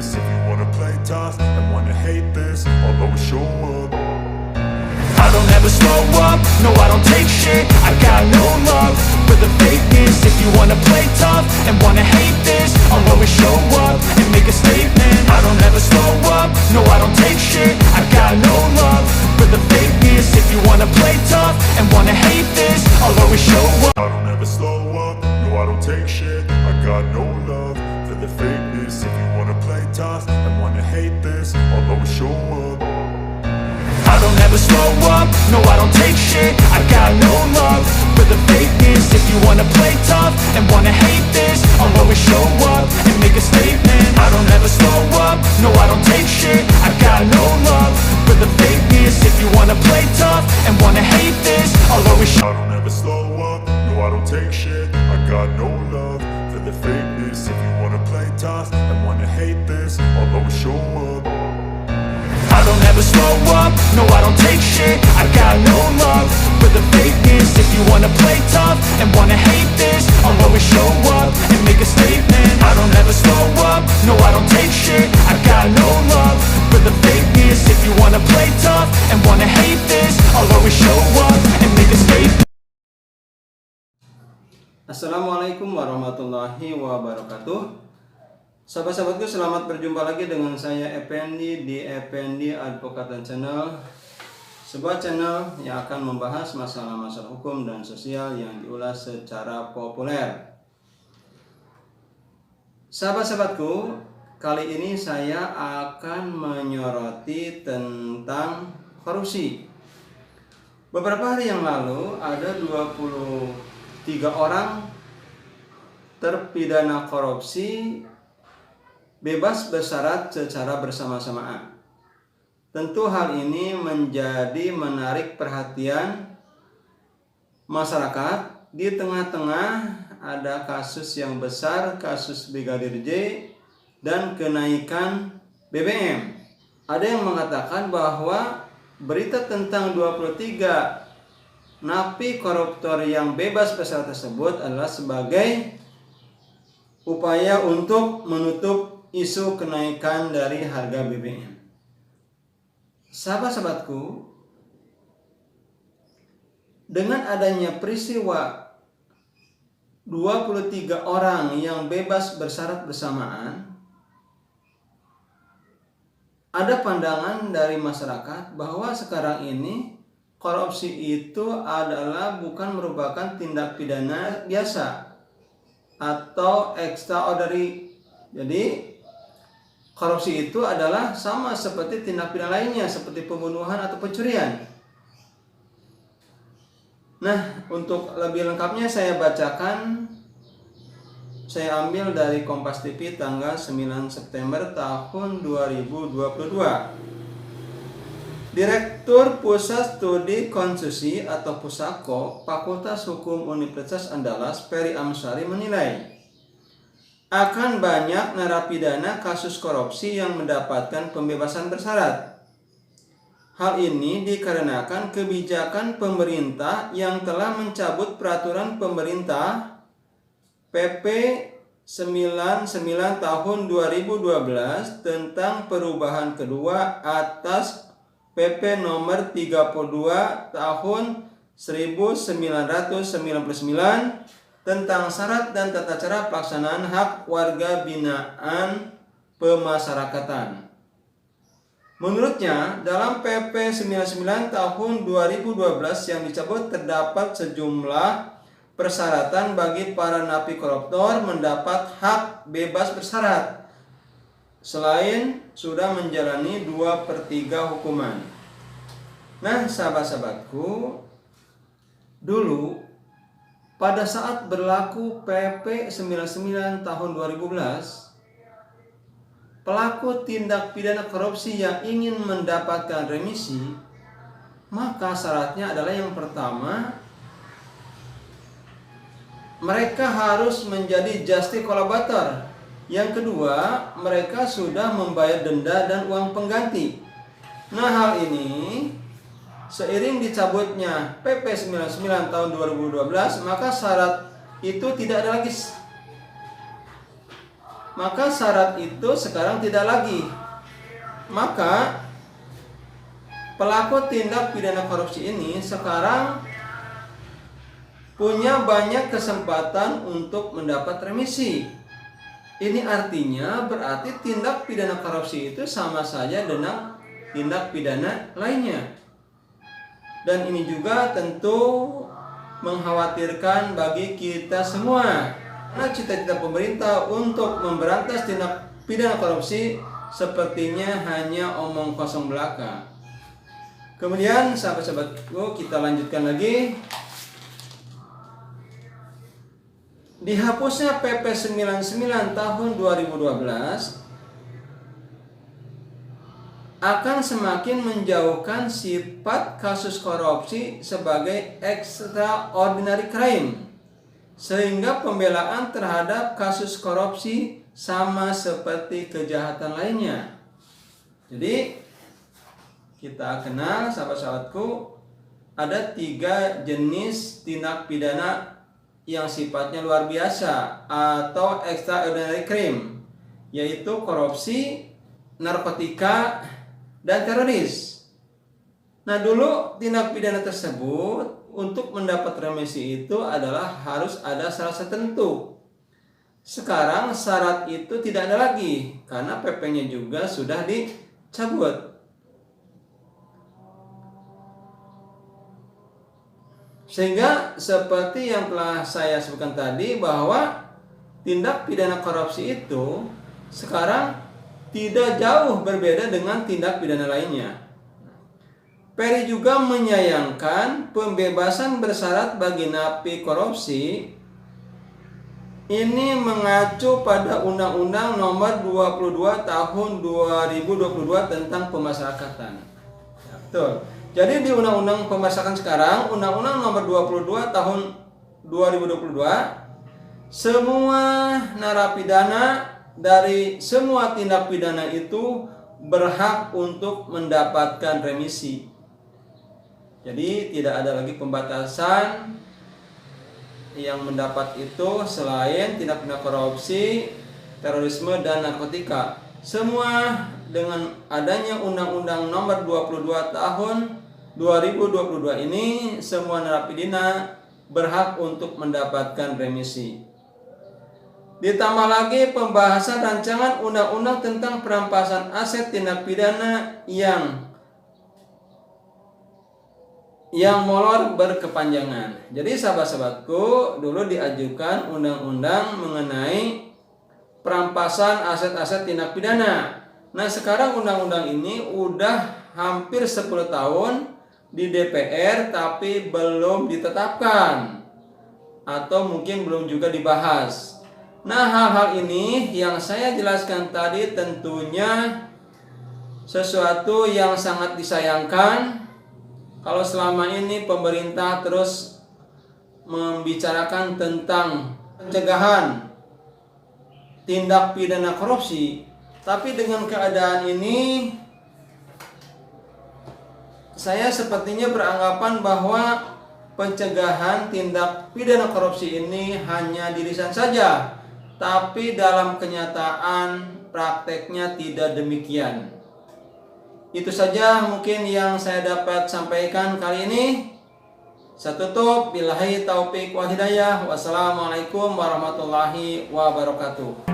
this. If you wanna play tough and wanna hate this, I'll always show up. I don't ever slow up, no I don't take shit. I got no love for the fakeness. If you wanna play tough and wanna hate this, I'll always show up and make a statement. I don't ever slow up, no I don't take shit. I got no love for the fakeness. If you wanna play tough and wanna hate this, I'll always show up. I don't ever slow up, no I don't take shit. I got no love for the fakeness. If you wanna play tough and wanna hate this, I'll always show up. I don't ever slow up, no I don't take shit. I got no love for the fakeness. If you wanna play tough and wanna hate this, I'll always show up and make a statement. I don't ever slow up, no I don't take shit. I got no love for the fakeness. If you wanna play tough and wanna hate this, I'll always show up. I don't ever slow up, no I don't take shit. I got no love for the fakeness. If you wanna play tough and wanna hate this, I'll always show up. I don't ever slow up, no I don't take shit. I got no love for the fakeness. If you wanna play tough and wanna hate this, I'll always show up and make a statement. I don't ever slow up, no I don't take shit. I got no love for the fakeness. If you wanna play tough and wanna hate this, I'll always show up and make a statement. Assalamualaikum warahmatullahi wabarakatuh. Sahabat-sahabatku, selamat berjumpa lagi dengan saya Effendi di Effendi Advokatan Channel, sebuah channel yang akan membahas masalah-masalah hukum dan sosial yang diulas secara populer. Sahabat-sahabatku, kali ini saya akan menyoroti tentang korupsi. Beberapa hari yang lalu ada 23 orang terpidana korupsi bebas bersyarat secara bersama-samaan. Tentu hal ini menjadi menarik perhatian masyarakat. Di tengah-tengah ada kasus yang besar, kasus Brigadir J dan kenaikan BBM. Ada yang mengatakan bahwa berita tentang 23 napi koruptor yang bebas bersyarat tersebut adalah sebagai upaya untuk menutup isu kenaikan dari harga BBM. Sahabat-sahabatku, dengan adanya peristiwa 23 orang yang bebas bersyarat bersamaan, ada pandangan dari masyarakat bahwa sekarang ini korupsi itu adalah bukan merupakan tindak pidana biasa atau extraordinary. Jadi korupsi itu adalah sama seperti tindak pidana lainnya, seperti pembunuhan atau pencurian. Nah, untuk lebih lengkapnya saya bacakan, saya ambil dari Kompas TV tanggal 9 September tahun 2022. Direktur Pusat Studi Konstitusi atau Pusako, Fakultas Hukum Universitas Andalas, Ferry Amsari menilai akan banyak narapidana kasus korupsi yang mendapatkan pembebasan bersyarat. Hal ini dikarenakan kebijakan pemerintah yang telah mencabut peraturan pemerintah PP 99 tahun 2012 tentang perubahan kedua atas PP nomor 32 tahun 1999 tentang syarat dan tata cara pelaksanaan hak warga binaan pemasyarakatan. Menurutnya, dalam PP 99 tahun 2012 yang dicabut terdapat sejumlah persyaratan bagi para napi koruptor mendapat hak bebas bersyarat selain sudah menjalani 2/3 hukuman. Nah, sahabat-sahabatku, dulu pada saat berlaku PP 99 tahun 2011, pelaku tindak pidana korupsi yang ingin mendapatkan remisi, maka syaratnya adalah yang pertama, mereka harus menjadi justice collaborator. Yang kedua, mereka sudah membayar denda dan uang pengganti. Nah, hal ini seiring dicabutnya PP 99 tahun 2012, maka syarat itu tidak ada lagi. maka syarat itu sekarang tidak lagi. Maka pelaku tindak pidana korupsi ini sekarang punya banyak kesempatan untuk mendapat remisi. Ini artinya berarti tindak pidana korupsi itu sama saja dengan tindak pidana lainnya. Dan ini juga tentu mengkhawatirkan bagi kita semua. Karena cita-cita pemerintah untuk memberantas tindak pidana korupsi sepertinya hanya omong kosong belaka. Kemudian sahabat-sahabatku, kita lanjutkan lagi. Dihapusnya PP 99 tahun 2012 akan semakin menjauhkan sifat kasus korupsi sebagai extraordinary crime, sehingga pembelaan terhadap kasus korupsi sama seperti kejahatan lainnya. Jadi kita kenal, sahabat-sahabatku, ada 3 jenis tindak pidana yang sifatnya luar biasa atau extraordinary crime, yaitu korupsi, narkotika, dan teroris. Nah, dulu tindak pidana tersebut untuk mendapat remisi itu adalah harus ada syarat tertentu. Sekarang syarat itu tidak ada lagi karena PP-nya juga sudah dicabut. Sehingga seperti yang telah saya sebutkan tadi, bahwa tindak pidana korupsi itu sekarang tidak jauh berbeda dengan tindak pidana lainnya. Peri juga menyayangkan pembebasan bersyarat bagi napi korupsi ini mengacu pada Undang-Undang Nomor 22 Tahun 2022 tentang Pemasyarakatan. Ya, betul. Jadi di Undang-Undang Pemasyarakatan sekarang, Undang-Undang Nomor 22 Tahun 2022, semua narapidana dari semua tindak pidana itu berhak untuk mendapatkan remisi. Jadi tidak ada lagi pembatasan yang mendapat itu selain tindak pidana korupsi, terorisme, dan narkotika. Semua dengan adanya Undang-Undang Nomor 22 Tahun 2022 ini, semua narapidana berhak untuk mendapatkan remisi. Ditambah lagi pembahasan rancangan undang-undang tentang perampasan aset tindak pidana yang molor berkepanjangan. Jadi sahabat-sahabatku, dulu diajukan undang-undang mengenai perampasan aset-aset tindak pidana. Nah, sekarang undang-undang ini udah hampir 10 tahun di DPR tapi belum ditetapkan atau mungkin belum juga dibahas. Nah, hal-hal ini yang saya jelaskan tadi tentunya sesuatu yang sangat disayangkan kalau selama ini pemerintah terus membicarakan tentang pencegahan tindak pidana korupsi, tapi dengan keadaan ini saya sepertinya beranggapan bahwa pencegahan tindak pidana korupsi ini hanya di lisan saja, tapi dalam kenyataan prakteknya tidak demikian. Itu saja mungkin yang saya dapat sampaikan kali ini. Saya tutup, billahi taufik wa hidayah. Wassalamualaikum warahmatullahi wabarakatuh.